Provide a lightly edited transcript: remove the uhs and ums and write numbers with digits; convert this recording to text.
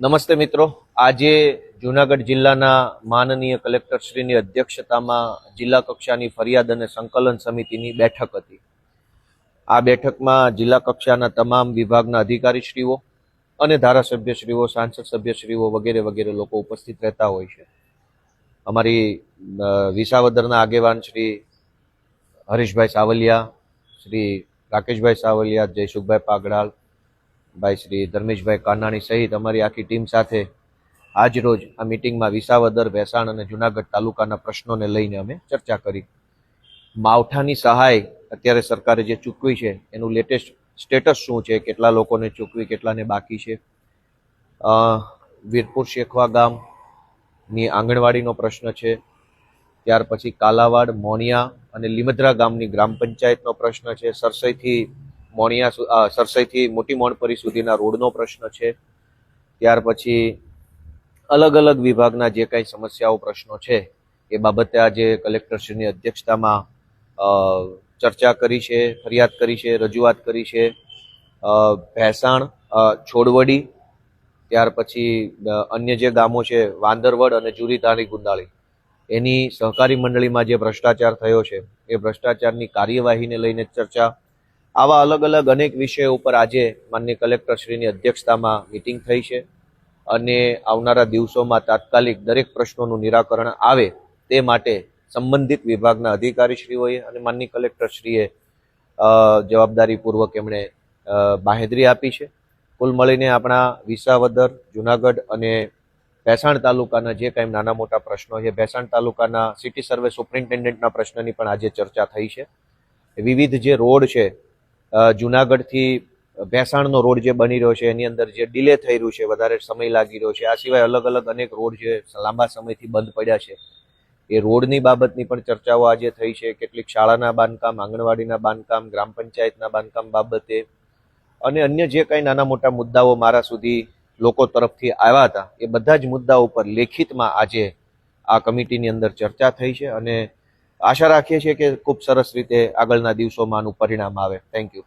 નમસ્તે મિત્રો, આજે જૂનાગઢ જિલ્લાના માનનીય કલેક્ટરશ્રીની અધ્યક્ષતામાં જિલ્લા કક્ષાની ફરિયાદ અને સંકલન સમિતિની બેઠક હતી. આ બેઠકમાં જિલ્લા કક્ષાના તમામ વિભાગના અધિકારીશ્રીઓ અને ધારાસભ્યશ્રીઓ, સાંસદ સભ્યશ્રીઓ વગેરે વગેરે લોકો ઉપસ્થિત રહેતા હોય છે. અમારી વિસાવદરના આગેવાન શ્રી હરીશભાઈ સાવલિયા, શ્રી રાકેશભાઈ સાવલિયા, જયસુખભાઈ પાગડાલ, ભાઈ શ્રી ધર્મેશભાઈ કાનાણી સહિત અમારી આખી ટીમ સાથે આજ રોજ આ મિટિંગમાં વિસાવદર, ભેસાણ અને જુનાગઢ તાલુકાના પ્રશ્નોને લઈને અમે ચર્ચા કરી. માવઠાની સહાય અત્યારે સરકારે જે ચૂકવી છે એનું લેટેસ્ટ સ્ટેટસ શું છે, કેટલા લોકોને ચૂકવી, કેટલાને બાકી છે. વીરપુર શેખવા ગામની આંગણવાડીનો પ્રશ્ન છે. ત્યાર પછી કાલાવાડ, મોણિયા અને લીમદ્રા ગામની ગ્રામ પંચાયતનો પ્રશ્ન છે. સરસઈથી મોટી મોણપરી સુધીના રોડનો પ્રશ્ન છે. ત્યાર પછી અલગ અલગ વિભાગના જે કાંઈ સમસ્યાઓ, પ્રશ્નો છે એ બાબતે આજે કલેક્ટરશ્રીની અધ્યક્ષતામાં ચર્ચા કરી છે, ફરિયાદ કરી છે, રજૂઆત કરી છે. ભેસાણ, છોડવડી, ત્યાર પછી અન્ય જે ગામો છે વાંદરવડ અને જુરી ધાણી ગુંદાળી, એની સહકારી મંડળીમાં જે ભ્રષ્ટાચાર થયો છે એ ભ્રષ્ટાચારની કાર્યવાહીને લઈને ચર્ચા. આવા અલગ અલગ અનેક વિષયો ઉપર આજે માનનીય કલેક્ટરશ્રીની અધ્યક્ષતામાં મિટિંગ થઈ છે અને આવનારા દિવસોમાં તાત્કાલિક દરેક પ્રશ્નોનું નિરાકરણ આવે તે માટે સંબંધિત વિભાગના અધિકારીશ્રીઓએ અને માનનીય કલેક્ટરશ્રીએ જવાબદારીપૂર્વક એમણે બાહેધરી આપી છે. કુલ મળીને આપણા વિસાવદર, જુનાગઢ અને ભેસાણ તાલુકાના જે કાંઈ નાના મોટા પ્રશ્નો છે, ભેસાણ તાલુકાના સિટી સર્વે સુપ્રિન્ટેન્ડન્ટના પ્રશ્નની પણ આજે ચર્ચા થઈ છે. વિવિધ જે રોડ છે, જુનાગઢથી ભેસાણનો રોડ જે બની રહ્યો છે એની અંદર જે ડિલે થઈ રહ્યું છે, વધારે સમય લાગી રહ્યો છે. આ સિવાય અલગ અલગ અનેક રોડ જે લાંબા સમયથી બંધ પડ્યા છે એ રોડની બાબતની પણ ચર્ચાઓ આજે થઈ છે. કેટલીક શાળાના બાંધકામ, આંગણવાડીના બાંધકામ, ગ્રામ પંચાયતના બાંધકામ બાબતે અને અન્ય જે કાંઈ નાના મોટા મુદ્દાઓ મારા સુધી લોકો તરફથી આવ્યા હતા એ બધા જ મુદ્દાઓ પર લેખિતમાં આજે આ કમિટીની અંદર ચર્ચા થઈ છે અને આશા રાખીએ છીએ કે ખૂબ સરસ રીતે આગળના દિવસોમાં આનું પરિણામ આવે. Thank you.